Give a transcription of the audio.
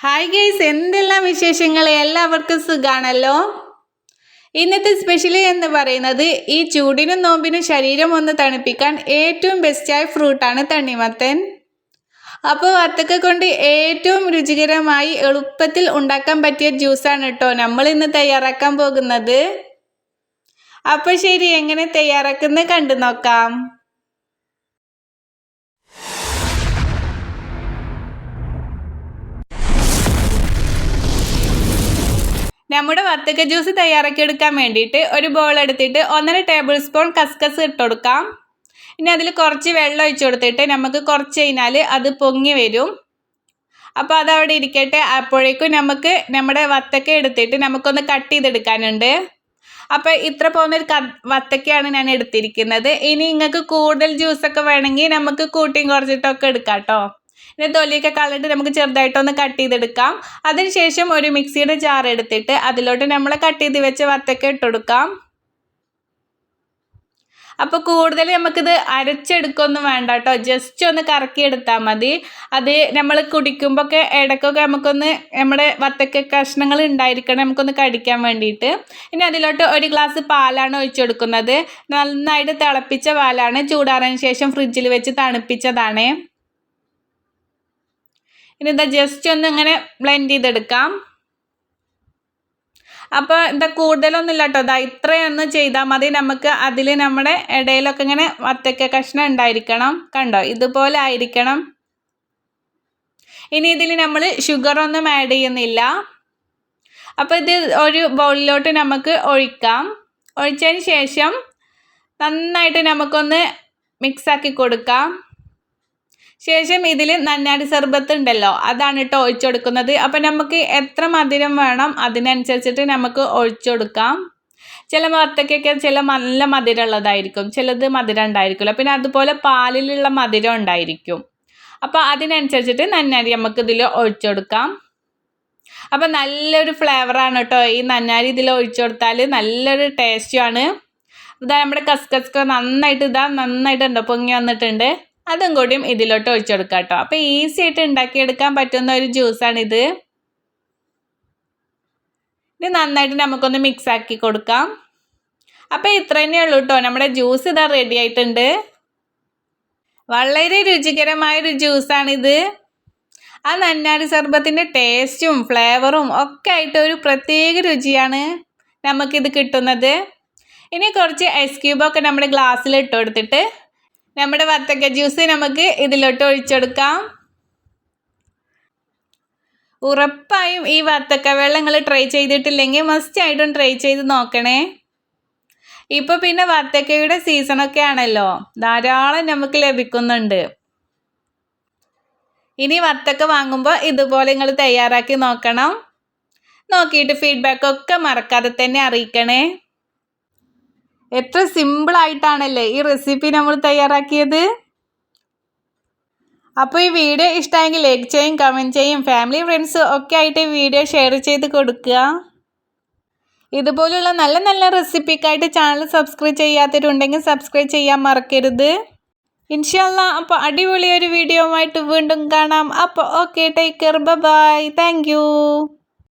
Hi guys, എന്തെല്ലാം വിശേഷങ്ങൾ? എല്ലാവർക്കും സുഖാണല്ലോ. ഇന്നത്തെ സ്പെഷ്യൽ എന്ന് പറയുന്നത് ഈ ചൂടിനും നോമ്പിനും ശരീരം ഒന്ന് തണുപ്പിക്കാൻ ഏറ്റവും ബെസ്റ്റായ ഫ്രൂട്ടാണ് തണ്ണിമത്തൻ. അപ്പോൾ വത്തക്ക കൊണ്ട് ഏറ്റവും രുചികരമായി എളുപ്പത്തിൽ ഉണ്ടാക്കാൻ പറ്റിയ ജ്യൂസാണ് കേട്ടോ നമ്മൾ ഇന്ന് തയ്യാറാക്കാൻ പോകുന്നത്. അപ്പോൾ ശരി, എങ്ങനെ തയ്യാറാക്കുന്നത് കണ്ടു നോക്കാം. നമ്മുടെ വത്തക്ക ജ്യൂസ് തയ്യാറാക്കിയെടുക്കാൻ വേണ്ടിയിട്ട് ഒരു ബൗൾ എടുത്തിട്ട് 1.5 ടേബിൾ സ്പൂൺ കസ്കസ് ഇട്ട് കൊടുക്കാം. ഇനി അതിൽ കുറച്ച് വെള്ളം ഒഴിച്ചു കൊടുത്തിട്ട് നമുക്ക് കുറച്ച് കഴിഞ്ഞാൽ അത് പൊങ്ങി വരും. അപ്പോൾ അതവിടെ ഇരിക്കട്ടെ. അപ്പോഴേക്കും നമുക്ക് നമ്മുടെ വത്തക്ക എടുത്തിട്ട് നമുക്കൊന്ന് കട്ട് ചെയ്തെടുക്കാനുണ്ട്. അപ്പോൾ ഇത്ര പോകുന്നൊരു വത്തക്കയാണ് ഞാൻ എടുത്തിരിക്കുന്നത്. ഇനി നിങ്ങൾക്ക് കൂടുതൽ ജ്യൂസൊക്കെ വേണമെങ്കിൽ നമുക്ക് കൂട്ടിയും കുറച്ചിട്ടൊക്കെ എടുക്കാം കേട്ടോ. ഇനി തൊലിയൊക്കെ കളഞ്ഞിട്ട് നമുക്ക് ചെറുതായിട്ടൊന്ന് കട്ട് ചെയ്തെടുക്കാം. അതിനുശേഷം ഒരു മിക്സിയുടെ ജാർ എടുത്തിട്ട് അതിലോട്ട് നമ്മൾ കട്ട് ചെയ്ത് വെച്ച വത്തക്ക ഇട്ടുകൊടുക്കാം. അപ്പോൾ കൂടുതൽ നമുക്കിത് അരച്ചെടുക്കൊന്നും വേണ്ട കേട്ടോ, ജസ്റ്റ് ഒന്ന് കറക്കിയെടുത്താൽ മതി. അത് നമ്മൾ കുടിക്കുമ്പോൾ ഒക്കെ ഇടയ്ക്കൊക്കെ നമുക്കൊന്ന് നമ്മുടെ വത്തക്ക കഷ്ണങ്ങൾ ഉണ്ടായിരിക്കണം നമുക്കൊന്ന് കടിക്കാൻ വേണ്ടിയിട്ട്. ഇനി അതിലോട്ട് 1 ഗ്ലാസ് പാലാണ് ഒഴിച്ചു കൊടുക്കുന്നത്. നന്നായിട്ട് തിളപ്പിച്ച പാലാണ്, ചൂടാറിന് ശേഷം ഫ്രിഡ്ജിൽ വെച്ച് തണുപ്പിച്ചതാണ്. ഇനി ഇതാ ജസ്റ്റ് ഒന്ന് ഇങ്ങനെ ബ്ലെൻഡ് ചെയ്തെടുക്കാം. അപ്പോൾ എന്താ കൂടുതലൊന്നും ഇല്ല കേട്ടോ, ഇത്രയൊന്നും ചെയ്താൽ മതി. നമുക്ക് അതിൽ നമ്മുടെ ഇടയിലൊക്കെ ഇങ്ങനെ വത്തക്ക കഷ്ണം ഉണ്ടായിരിക്കണം. കണ്ടോ, ഇതുപോലെ ആയിരിക്കണം. ഇനി ഇതിൽ നമ്മൾ ഷുഗറൊന്നും ആഡ് ചെയ്യുന്നില്ല. അപ്പോൾ ഇത് ഒരു ബൗളിലോട്ട് നമുക്ക് ഒഴിക്കാം. ഒഴിച്ചതിന് ശേഷം നന്നായിട്ട് നമുക്കൊന്ന് മിക്സാക്കി കൊടുക്കാം. ശേഷം ഇതിൽ നന്നാരി സർബത്ത് ഉണ്ടല്ലോ, അതാണ് കേട്ടോ ഒഴിച്ചു കൊടുക്കുന്നത്. അപ്പം നമുക്ക് എത്ര മധുരം വേണം അതിനനുസരിച്ചിട്ട് നമുക്ക് ഒഴിച്ചു കൊടുക്കാം. ചില വത്തക്കൊക്കെ നല്ല മധുരം ഉള്ളതായിരിക്കും, ചിലത് മധുരം ഉണ്ടായിരിക്കില്ല. പിന്നെ അതുപോലെ പാലിലുള്ള മധുരം ഉണ്ടായിരിക്കും. അപ്പോൾ അതിനനുസരിച്ചിട്ട് നന്നാരി നമുക്ക് ഇതിൽ ഒഴിച്ചു കൊടുക്കാം. അപ്പം നല്ലൊരു ഫ്ലേവറാണ് കേട്ടോ ഈ നന്നാരി ഇതിൽ ഒഴിച്ചു കൊടുത്താൽ, നല്ലൊരു ടേസ്റ്റുമാണ്. ഇതാ നമ്മുടെ കസ്കസ് നന്നായിട്ടുണ്ടോ പൊങ്ങി വന്നിട്ടുണ്ട്. അതും കൂടിയും ഇതിലോട്ട് ഒഴിച്ചു കൊടുക്കാം കേട്ടോ. അപ്പോൾ ഈസി ആയിട്ട് ഉണ്ടാക്കിയെടുക്കാൻ പറ്റുന്ന ഒരു ജ്യൂസാണിത്. ഇത് നന്നായിട്ട് നമുക്കൊന്ന് മിക്സ് ആക്കി കൊടുക്കാം. അപ്പോൾ ഇത്ര തന്നെ ഉള്ളൂ കേട്ടോ, നമ്മുടെ ജ്യൂസ് ഇതാ റെഡി ആയിട്ടുണ്ട്. വളരെ രുചികരമായൊരു ജ്യൂസാണിത്. ആ നന്നാരി സർബത്തിൻ്റെ ടേസ്റ്റും ഫ്ലേവറും ഒക്കെ ആയിട്ട് ഒരു പ്രത്യേക രുചിയാണ് നമുക്കിത് കിട്ടുന്നത്. ഇനി കുറച്ച് ഐസ് ക്യൂബൊക്കെ നമ്മുടെ ഗ്ലാസ്സിൽ ഇട്ട് കൊടുത്തിട്ട് നമ്മുടെ വത്തക്ക ജ്യൂസ് നമുക്ക് ഇതിലോട്ട് ഒഴിച്ചെടുക്കാം. ഉറപ്പായും ഈ വത്തക്ക വെള്ളം നിങ്ങൾ ട്രൈ ചെയ്തിട്ടില്ലെങ്കിൽ മസ്റ്റായിട്ടും ട്രൈ ചെയ്ത് നോക്കണേ. ഇപ്പോൾ പിന്നെ വത്തക്കയുടെ സീസണൊക്കെ ആണല്ലോ, ധാരാളം നമുക്ക് ലഭിക്കുന്നുണ്ട്. ഇനി വത്തക്ക വാങ്ങുമ്പോൾ ഇതുപോലെ നിങ്ങൾ തയ്യാറാക്കി നോക്കണം. നോക്കിയിട്ട് ഫീഡ്ബാക്കൊക്കെ മറക്കാതെ തന്നെ അറിയിക്കണേ. എത്ര സിമ്പിളായിട്ടാണല്ലേ ഈ റെസിപ്പി നമ്മൾ തയ്യാറാക്കിയത്. അപ്പോൾ ഈ വീഡിയോ ഇഷ്ടമായെങ്കിൽ ലൈക്ക് ചെയ്യും, കമൻറ്റ് ചെയ്യും, ഫാമിലി ഫ്രണ്ട്സ് ഒക്കെ ആയിട്ട് ഈ വീഡിയോ ഷെയർ ചെയ്ത് കൊടുക്കുക. ഇതുപോലുള്ള നല്ല നല്ല റെസിപ്പിക്കായിട്ട് ചാനൽ സബ്സ്ക്രൈബ് ചെയ്യാത്തവരുണ്ടെങ്കിൽ സബ്സ്ക്രൈബ് ചെയ്യാൻ മറക്കരുത്. ഇൻഷാ അല്ലാഹ് അപ്പോൾ അടിപൊളിയൊരു വീഡിയോ ആയിട്ട് വീണ്ടും കാണാം. അപ്പോൾ okay, take care, bye, thank U.